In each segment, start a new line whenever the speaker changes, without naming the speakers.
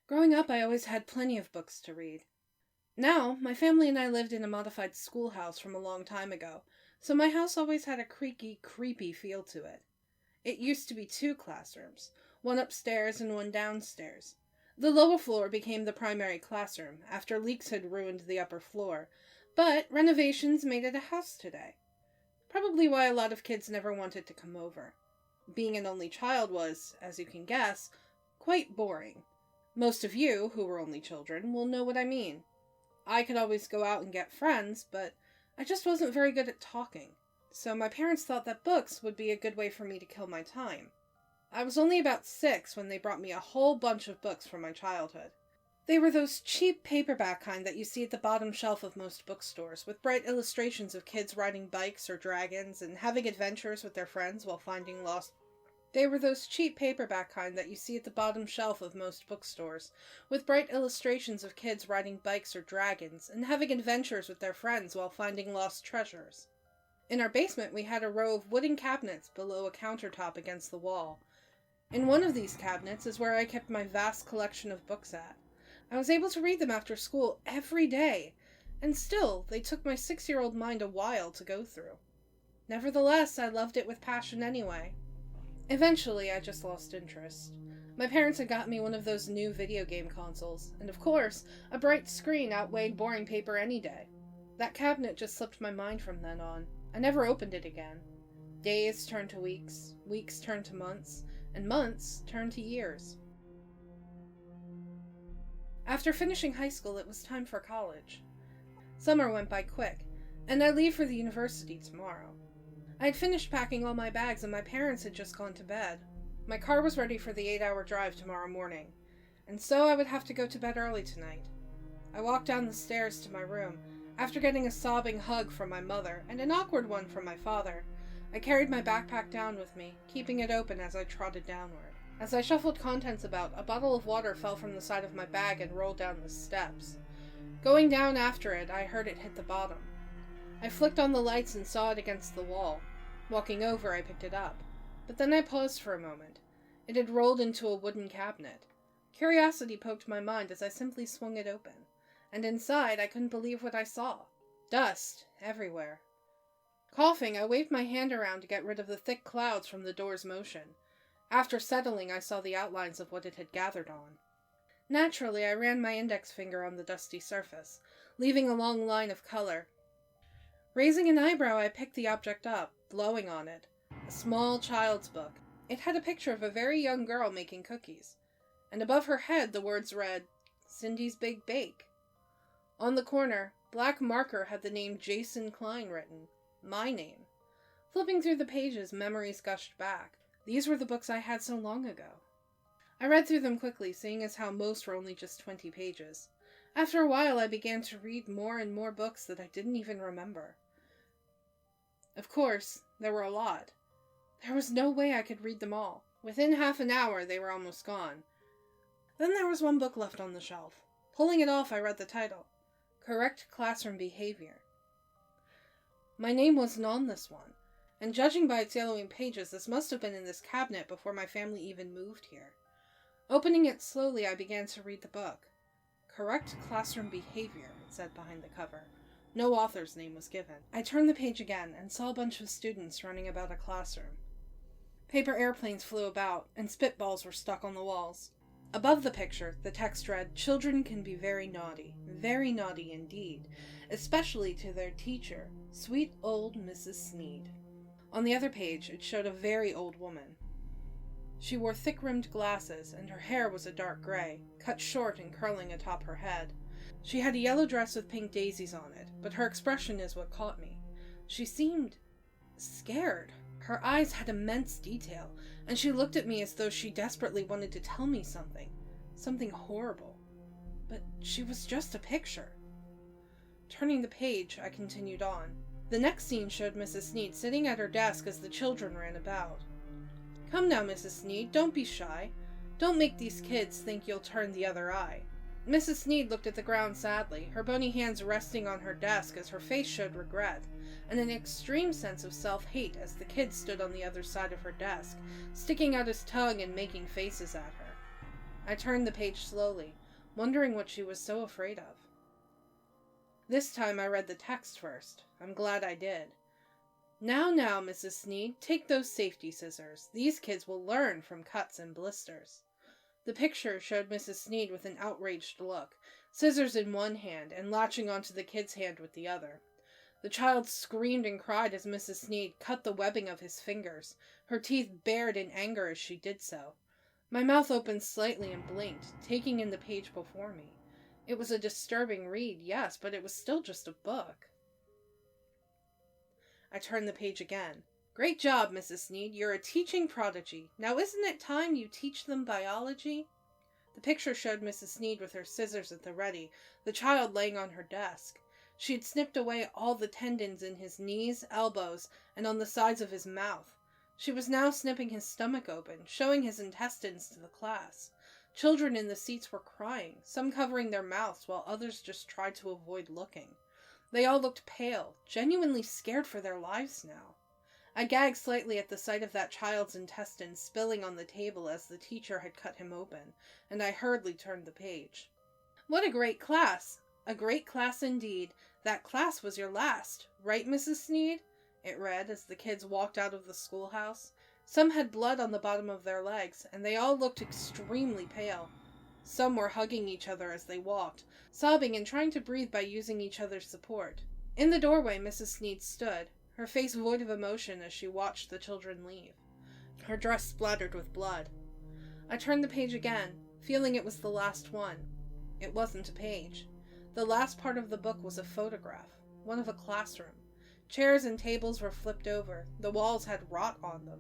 Growing up, I always had plenty of books to read. Now, my family and I lived in a modified schoolhouse from a long time ago, so my house always had a creaky, creepy feel to it. It used to be 2 classrooms, one upstairs and one downstairs. The lower floor became the primary classroom, after leaks had ruined the upper floor, but renovations made it a house today. Probably why a lot of kids never wanted to come over. Being an only child was, as you can guess, quite boring. Most of you, who were only children, will know what I mean. I could always go out and get friends, but I just wasn't very good at talking, so my parents thought that books would be a good way for me to kill my time. I was only about 6 when they brought me a whole bunch of books from my childhood. They were those cheap paperback kind that you see at the bottom shelf of most bookstores, with bright illustrations of kids riding bikes or dragons and having adventures with their friends while finding lost. They were those cheap paperback kind that you see at the bottom shelf of most bookstores, with bright illustrations of kids riding bikes or dragons and having adventures with their friends while finding lost treasures. In our basement, we had a row of wooden cabinets below a countertop against the wall. In one of these cabinets is where I kept my vast collection of books at. I was able to read them after school every day, and still, they took my 6-year-old mind a while to go through. Nevertheless, I loved it with passion anyway. Eventually, I just lost interest. My parents had got me one of those new video game consoles, and of course, a bright screen outweighed boring paper any day. That cabinet just slipped my mind from then on. I never opened it again. Days turned to weeks, weeks turned to months, and months turned to years. After finishing high school, it was time for college. Summer went by quick, and I leave for the university tomorrow. I had finished packing all my bags and my parents had just gone to bed. My car was ready for the 8-hour drive tomorrow morning, and so I would have to go to bed early tonight. I walked down the stairs to my room, after getting a sobbing hug from my mother and an awkward one from my father. I carried my backpack down with me, keeping it open as I trotted downward. As I shuffled contents about, a bottle of water fell from the side of my bag and rolled down the steps. Going down after it, I heard it hit the bottom. I flicked on the lights and saw it against the wall. Walking over, I picked it up. But then I paused for a moment. It had rolled into a wooden cabinet. Curiosity poked my mind as I simply swung it open. And inside, I couldn't believe what I saw. Dust everywhere. Coughing, I waved my hand around to get rid of the thick clouds from the door's motion. After settling, I saw the outlines of what it had gathered on. Naturally, I ran my index finger on the dusty surface, leaving a long line of color. Raising an eyebrow, I picked the object up, blowing on it. A small child's book. It had a picture of a very young girl making cookies, and above her head the words read, "Cindy's Big Bake." On the corner, black marker had the name Jason Klein written, my name. Flipping through the pages, memories gushed back. These were the books I had so long ago. I read through them quickly, seeing as how most were only just 20 pages. After a while, I began to read more and more books that I didn't even remember. Of course, there were a lot. There was no way I could read them all. Within half an hour, they were almost gone. Then there was one book left on the shelf. Pulling it off, I read the title, Correct Classroom Behavior. My name wasn't on this one, and judging by its yellowing pages, this must have been in this cabinet before my family even moved here. Opening it slowly, I began to read the book. Correct Classroom Behavior, it said behind the cover. No author's name was given. I turned the page again and saw a bunch of students running about a classroom. Paper airplanes flew about, and spitballs were stuck on the walls. Above the picture, the text read, "Children can be very naughty indeed, especially to their teacher, sweet old Mrs. Sneed." On the other page, it showed a very old woman. She wore thick-rimmed glasses, and her hair was a dark gray, cut short and curling atop her head. She had a yellow dress with pink daisies on it, but her expression is what caught me. She seemed scared. Her eyes had immense detail, and she looked at me as though she desperately wanted to tell me something horrible. But she was just a picture. Turning the page, I continued on. The next scene showed Mrs. Sneed sitting at her desk as the children ran about. "Come now, Mrs. Sneed, don't be shy. Don't make these kids think you'll turn the other eye." Mrs. Sneed looked at the ground sadly, her bony hands resting on her desk as her face showed regret, and an extreme sense of self-hate as the kid stood on the other side of her desk, sticking out his tongue and making faces at her. I turned the page slowly, wondering what she was so afraid of. This time I read the text first. I'm glad I did. Now, Mrs. Sneed, take those safety scissors. These kids will learn from cuts and blisters. The picture showed Mrs. Sneed with an outraged look, scissors in one hand and latching onto the kid's hand with the other. The child screamed and cried as Mrs. Sneed cut the webbing of his fingers, her teeth bared in anger as she did so. My mouth opened slightly and blinked, taking in the page before me. It was a disturbing read, yes, but it was still just a book. I turned the page again. Great job, Mrs. Sneed. You're a teaching prodigy. Now isn't it time you teach them biology? The picture showed Mrs. Sneed with her scissors at the ready, the child laying on her desk. She had snipped away all the tendons in his knees, elbows, and on the sides of his mouth. She was now snipping his stomach open, showing his intestines to the class. Children in the seats were crying, some covering their mouths while others just tried to avoid looking. They all looked pale, genuinely scared for their lives now. I gagged slightly at the sight of that child's intestines spilling on the table as the teacher had cut him open, and I hurriedly turned the page. What a great class! A great class indeed. That class was your last, right, Mrs. Sneed? It read as the kids walked out of the schoolhouse. Some had blood on the bottom of their legs, and they all looked extremely pale. Some were hugging each other as they walked, sobbing and trying to breathe by using each other's support. In the doorway, Mrs. Sneed stood, her face void of emotion as she watched the children leave. Her dress splattered with blood. I turned the page again, feeling it was the last one. It wasn't a page. The last part of the book was a photograph, one of a classroom. Chairs and tables were flipped over. The walls had rot on them.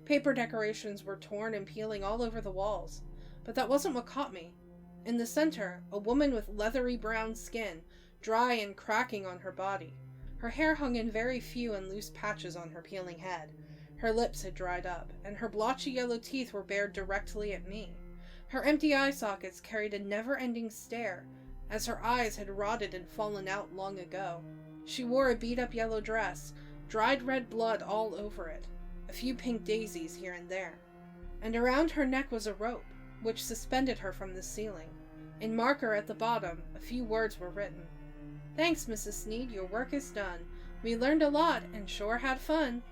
Paper decorations were torn and peeling all over the walls. But that wasn't what caught me. In the center, a woman with leathery brown skin, dry and cracking on her body. Her hair hung in very few and loose patches on her peeling head. Her lips had dried up, and her blotchy yellow teeth were bared directly at me. Her empty eye sockets carried a never-ending stare, as her eyes had rotted and fallen out long ago. She wore a beat-up yellow dress, dried red blood all over it, a few pink daisies here and there. And around her neck was a rope, which suspended her from the ceiling. In marker at the bottom, a few words were written. Thanks, Mrs. Sneed, your work is done. We learned a lot and sure had fun.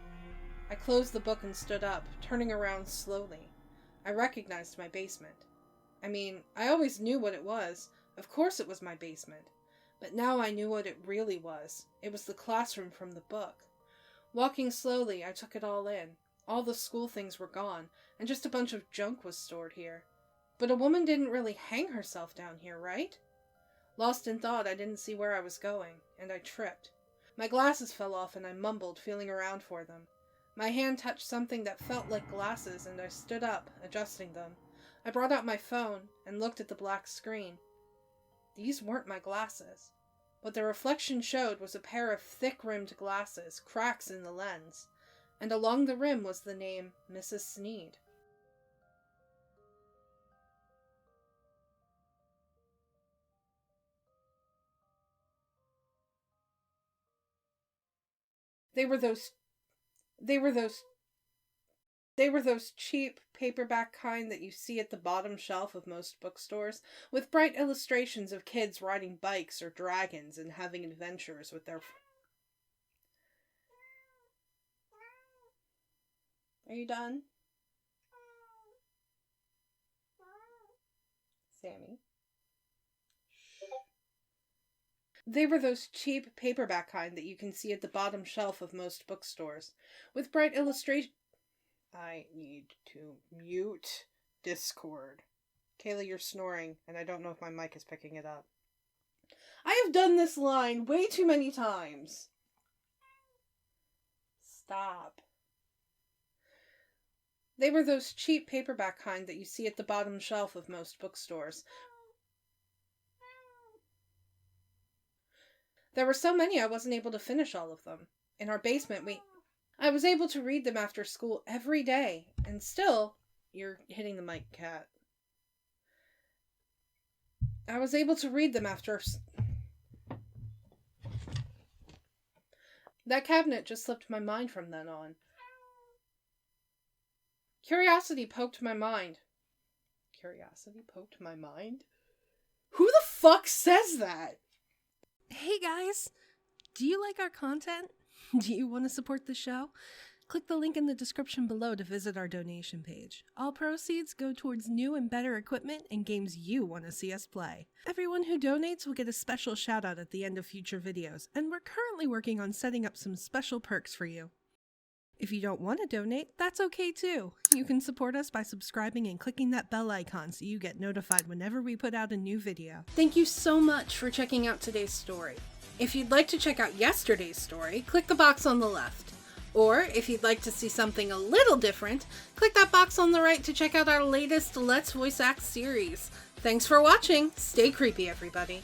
I closed the book and stood up, turning around slowly. I recognized my basement. I always knew what it was. Of course it was my basement. But now I knew what it really was. It was the classroom from the book. Walking slowly, I took it all in. All the school things were gone, and just a bunch of junk was stored here. But a woman didn't really hang herself down here, right? Lost in thought, I didn't see where I was going, and I tripped. My glasses fell off and I mumbled, feeling around for them. My hand touched something that felt like glasses, and I stood up, adjusting them. I brought out my phone and looked at the black screen. These weren't my glasses. What the reflection showed was a pair of thick-rimmed glasses, cracks in the lens, and along the rim was the name Mrs. Sneed. They were those cheap paperback kind that you see at the bottom shelf of most bookstores, with bright illustrations of kids riding bikes or dragons and having adventures with their... Are you done? Sammy? They were those cheap paperback kind that you can see at the bottom shelf of most bookstores, with bright illustrations... I need to mute Discord. Kayla, you're snoring, and I don't know if my mic is picking it up. I have done this line way too many times. Stop. They were those cheap paperback kind that you see at the bottom shelf of most bookstores. There were so many I wasn't able to finish all of them. In our basement, I was able to read them after school every day, and still... You're hitting the mic, Cat. I was able to read them after... That cabinet just slipped my mind from then on. Curiosity poked my mind. Curiosity poked my mind? Who the fuck says that? Hey guys, do you like our content? Do you want to support the show? Click the link in the description below to visit our donation page. All proceeds go towards new and better equipment and games you want to see us play. Everyone who donates will get a special shout out at the end of future videos, and we're currently working on setting up some special perks for you. If you don't want to donate, that's okay too. You can support us by subscribing and clicking that bell icon so you get notified whenever we put out a new video. Thank you so much for checking out today's story. If you'd like to check out yesterday's story, click the box on the left. Or, if you'd like to see something a little different, click that box on the right to check out our latest Let's Voice Act series. Thanks for watching! Stay creepy, everybody!